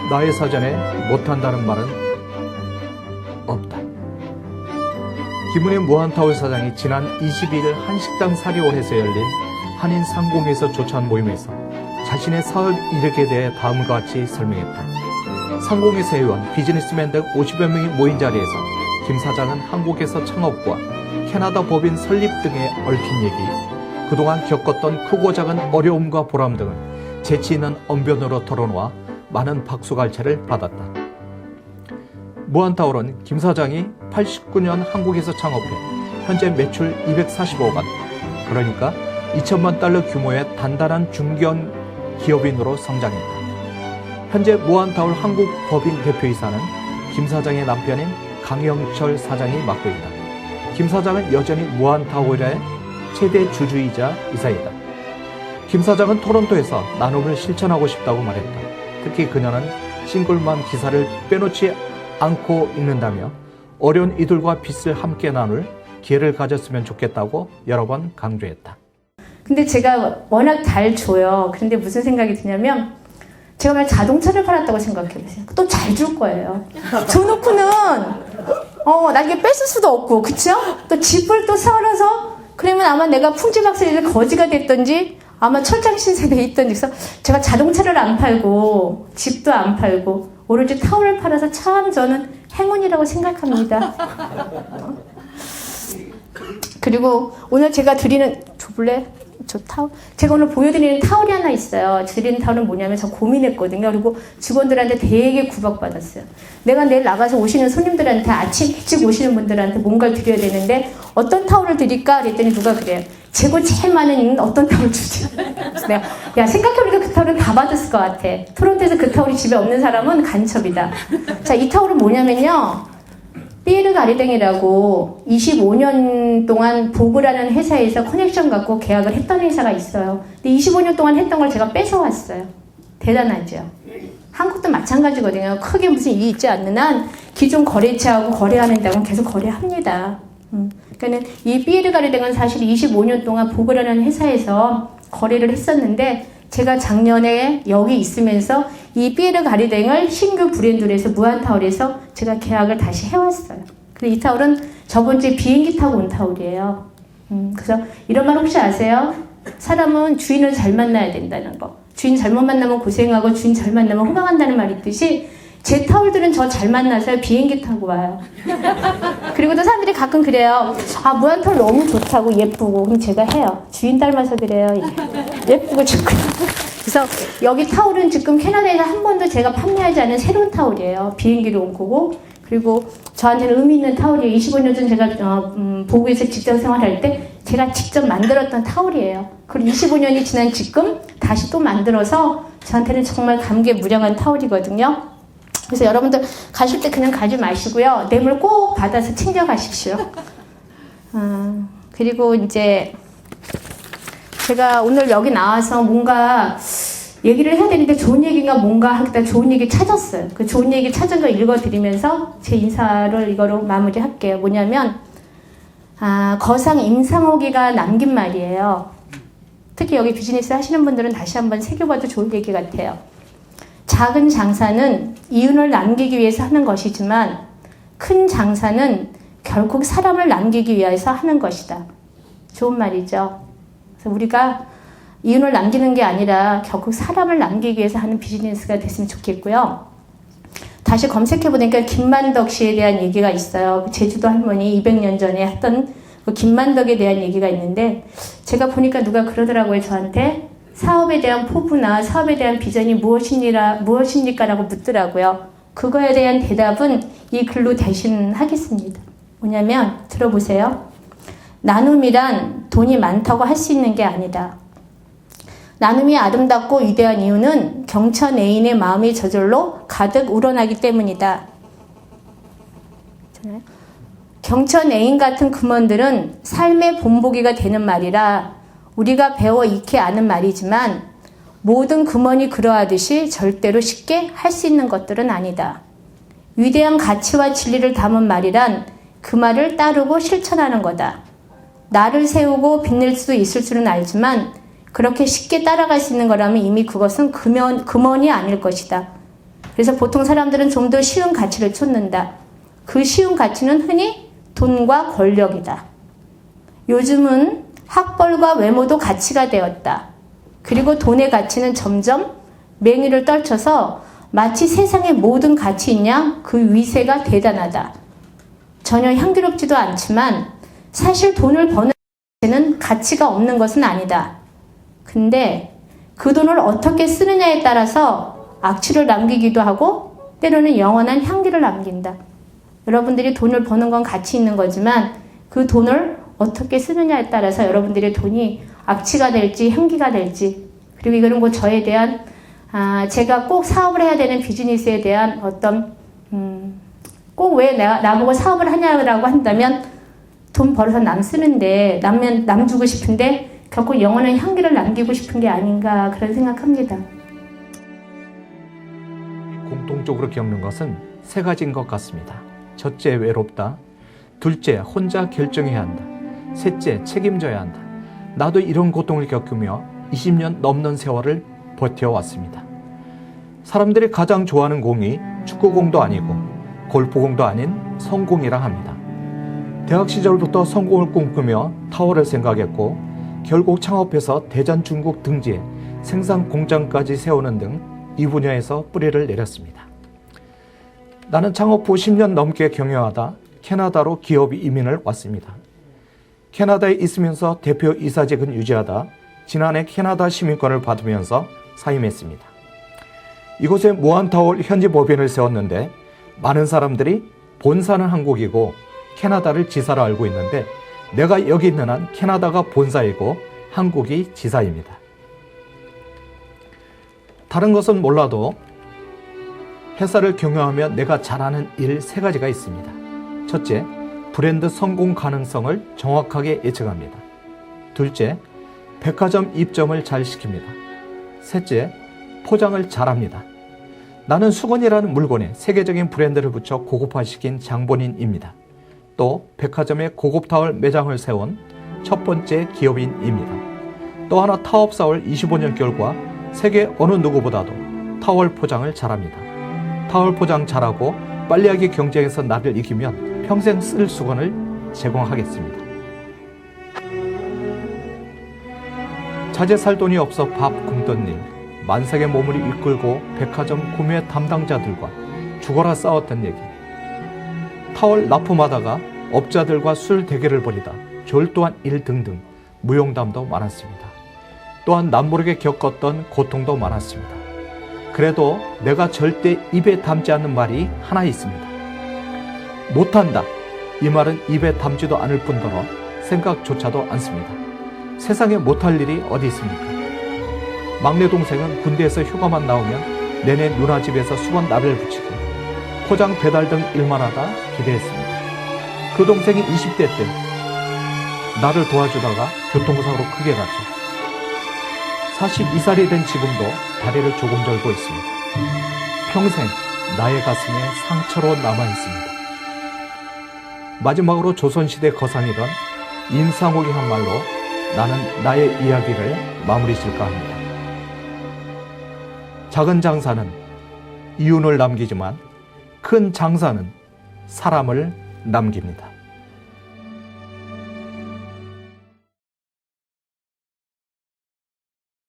나의 사전에 못한다는 말은 없다. 김은혜 무한타월 사장이 지난 22일 한식당 사리홀에서 열린 한인 상공회에서 조찬 모임에서 자신의 사업 이력에 대해 다음과 같이 설명했다. 상공회사 회원, 비즈니스맨 등 50여 명이 모인 자리에서 김 사장은 한국에서 창업과 캐나다 법인 설립 등에 얽힌 얘기, 그동안 겪었던 크고 작은 어려움과 보람 등을 재치 있는 언변으로 털어놓아 많은 박수갈채를 받았다. 무한타월은 김 사장이 89년 한국에서 창업해 현재 매출 245억 원, 그러니까 2천만 달러 규모의 단단한 중견 기업인으로 성장했다. 현재 무한타월 한국 법인 대표이사는 김 사장의 남편인 강영철 사장이 맡고 있다. 김 사장은 여전히 무한타월의 최대 주주이자 이사이다. 김 사장은 토론토에서 나눔을 실천하고 싶다고 말했다. 특히 그녀는 싱글맘 기사를 빼놓지 않고 있는다며 어려운 이들과 빚을 함께 나눌 기회를 가졌으면 좋겠다고 여러 번 강조했다. 근데 제가 워낙 잘 줘요. 그런데 무슨 생각이 드냐면 제가 만약 자동차를 팔았다고 생각해보세요. 또 잘 줄 거예요. 줘놓고는 나에게 뺏을 수도 없고, 그쵸? 또 집을 또 사러서 그러면 아마 내가 풍지박산에서 거지가 됐던지 아마 철장신세에 있던지. 그래서 제가 자동차를 안 팔고 집도 안 팔고 오로지 타월을 팔아서 참 저는 행운이라고 생각합니다. 그리고 오늘 제가 드리는 줘볼래? 저 타월. 제가 오늘 보여드리는 타월이 하나 있어요. 드리는 타월은 뭐냐면 저 고민했거든요. 그리고 직원들한테 되게 구박받았어요. 내가 내일 나가서 오시는 손님들한테 아침 일찍 오시는 분들한테 뭔가를 드려야 되는데 어떤 타월을 드릴까? 그랬더니 누가 그래요. 재고 제일 많은 어떤 타월 주지? 그래서 내가 야 생각해보니까 그 타월은 다 받았을 것 같아. 토론토에서 그 타월이 집에 없는 사람은 간첩이다. 자, 이 타월은 뭐냐면요. 피에르 가르댕이라고 25년 동안 보그라는 회사에서 커넥션 갖고 계약을 했던 회사가 있어요. 근데 25년 동안 했던 걸 제가 뺏어왔어요. 대단하죠? 한국도 마찬가지거든요. 크게 무슨 일이 있지 않는 한 기존 거래처하고 거래하는 데하고 계속 거래합니다. 그러니까 이 피에르 가르댕은 사실 25년 동안 보그라는 회사에서 거래를 했었는데 제가 작년에 여기 있으면서 이 피에르 가르댕을 신규 브랜드로 해서 무한타월에서 제가 계약을 다시 해왔어요. 근데 이 타월은 저번 주에 비행기 타고 온 타월이에요. 그래서 이런 말 혹시 아세요? 사람은 주인을 잘 만나야 된다는 거. 주인 잘못 만나면 고생하고 주인 잘 만나면 호강한다는 말이 있듯이 제 타월들은 저 잘 만나서 비행기 타고 와요. 그리고 또 사람들이 가끔 그래요. 아, 무한타월 너무 좋다고 예쁘고. 그럼 제가 해요. 주인 닮아서 그래요. 예쁘고 좋고. 그래서 여기 타월은 지금 캐나다에서 한 번도 제가 판매하지 않은 새로운 타월이에요. 비행기로 온 거고. 그리고 저한테는 의미 있는 타월이에요. 25년 전 제가 보구에서 직장 생활할 때 제가 직접 만들었던 타월이에요. 그리고 25년이 지난 지금 다시 또 만들어서 저한테는 정말 감개무량한 타월이거든요. 그래서 여러분들 가실 때 그냥 가지 마시고요. 뇌물 꼭 받아서 챙겨 가십시오. 그리고 이제 제가 오늘 여기 나와서 뭔가 얘기를 해야 되는데 좋은 얘기가 뭔가 하겠다 좋은 얘기 찾았어요. 그 좋은 얘기 찾은 거 읽어드리면서 제 인사를 이거로 마무리할게요. 뭐냐면 거상 임상옥이가 남긴 말이에요. 특히 여기 비즈니스 하시는 분들은 다시 한번 새겨봐도 좋은 얘기 같아요. 작은 장사는 이윤을 남기기 위해서 하는 것이지만 큰 장사는 결국 사람을 남기기 위해서 하는 것이다. 좋은 말이죠. 그래서 우리가 이윤을 남기는 게 아니라 결국 사람을 남기기 위해서 하는 비즈니스가 됐으면 좋겠고요. 다시 검색해보니까 김만덕 씨에 대한 얘기가 있어요. 제주도 할머니 200년 전에 했던 그 김만덕에 대한 얘기가 있는데 제가 보니까 누가 그러더라고요. 저한테 사업에 대한 포부나 사업에 대한 비전이 무엇입니까라고 묻더라고요. 그거에 대한 대답은 이 글로 대신 하겠습니다. 뭐냐면 들어보세요. 나눔이란 돈이 많다고 할 수 있는 게 아니다. 나눔이 아름답고 위대한 이유는 경천 애인의 마음이 저절로 가득 우러나기 때문이다. 경천 애인 같은 금원들은 삶의 본보기가 되는 말이라 우리가 배워 익히 아는 말이지만 모든 금원이 그러하듯이 절대로 쉽게 할 수 있는 것들은 아니다. 위대한 가치와 진리를 담은 말이란 그 말을 따르고 실천하는 거다. 나를 세우고 빛낼 수 있을 줄은 알지만 그렇게 쉽게 따라갈 수 있는 거라면 이미 그것은 금원이 아닐 것이다. 그래서 보통 사람들은 좀 더 쉬운 가치를 쫓는다. 그 쉬운 가치는 흔히 돈과 권력이다. 요즘은 학벌과 외모도 가치가 되었다. 그리고 돈의 가치는 점점 맹위를 떨쳐서 마치 세상의 모든 가치인 양 그 위세가 대단하다. 전혀 향기롭지도 않지만 사실 돈을 버는 자체는 가치가 없는 것은 아니다. 근데 그 돈을 어떻게 쓰느냐에 따라서 악취를 남기기도 하고 때로는 영원한 향기를 남긴다. 여러분들이 돈을 버는 건 가치 있는 거지만 그 돈을 어떻게 쓰느냐에 따라서 여러분들의 돈이 악취가 될지 향기가 될지, 그리고 이거는 뭐 저에 대한 제가 꼭 사업을 해야 되는 비즈니스에 대한 어떤 꼭 왜 나보고 사업을 하냐라고 한다면 돈 벌어서 남 쓰는데 남 주고 싶은데 결코 영원한 향기를 남기고 싶은 게 아닌가 그런 생각합니다. 공통적으로 겪는 것은 세 가지인 것 같습니다. 첫째, 외롭다. 둘째, 혼자 결정해야 한다. 셋째, 책임져야 한다. 나도 이런 고통을 겪으며 20년 넘는 세월을 버텨왔습니다. 사람들이 가장 좋아하는 공이 축구공도 아니고 골프공도 아닌 성공이라 합니다. 대학 시절부터 성공을 꿈꾸며 타워를 생각했고 결국 창업해서 대전 중국 등지에 생산 공장까지 세우는 등 이 분야에서 뿌리를 내렸습니다. 나는 창업 후 10년 넘게 경영하다 캐나다로 기업 이민을 왔습니다. 캐나다에 있으면서 대표 이사직은 유지하다 지난해 캐나다 시민권을 받으면서 사임했습니다. 이곳에 무한타월 현지 법인을 세웠는데 많은 사람들이 본사는 한국이고 캐나다를 지사로 알고 있는데 내가 여기 있는 한 캐나다가 본사이고 한국이 지사입니다. 다른 것은 몰라도 회사를 경영하며 내가 잘하는 일 세 가지가 있습니다. 첫째, 브랜드 성공 가능성을 정확하게 예측합니다. 둘째, 백화점 입점을 잘 시킵니다. 셋째, 포장을 잘합니다. 나는 수건이라는 물건에 세계적인 브랜드를 붙여 고급화시킨 장본인입니다. 또 백화점에 고급 타월 매장을 세운 첫 번째 기업인입니다. 또 하나 타업 사월 25년 결과 세계 어느 누구보다도 타월 포장을 잘합니다. 타월 포장 잘하고 빨래하기 경쟁에서 나를 이기면 평생 쓸 수건을 제공하겠습니다. 자재 살 돈이 없어 밥 굶던 일, 만삭의 몸을 이끌고 백화점 구매 담당자들과 죽어라 싸웠던 얘기, 타월 납품하다가 업자들과 술 대결을 벌이다 졸도한 일 등등 무용담도 많았습니다. 또한 남모르게 겪었던 고통도 많았습니다. 그래도 내가 절대 입에 담지 않는 말이 하나 있습니다. 못한다. 이 말은 입에 담지도 않을 뿐더러 생각조차도 않습니다. 세상에 못할 일이 어디 있습니까? 막내 동생은 군대에서 휴가만 나오면 내내 누나 집에서 수건 나벨 붙이기, 포장 배달 등 일만 하다 기대했습니다. 그 동생이 20대 때 나를 도와주다가 교통사고로 크게 다쳐 42살이 된 지금도 다리를 조금 절고 있습니다. 평생 나의 가슴에 상처로 남아있습니다. 마지막으로 조선시대 거상이던 임상옥이 한 말로 나는 나의 이야기를 마무리 질까 합니다. 작은 장사는 이윤을 남기지만 큰 장사는 사람을 남깁니다.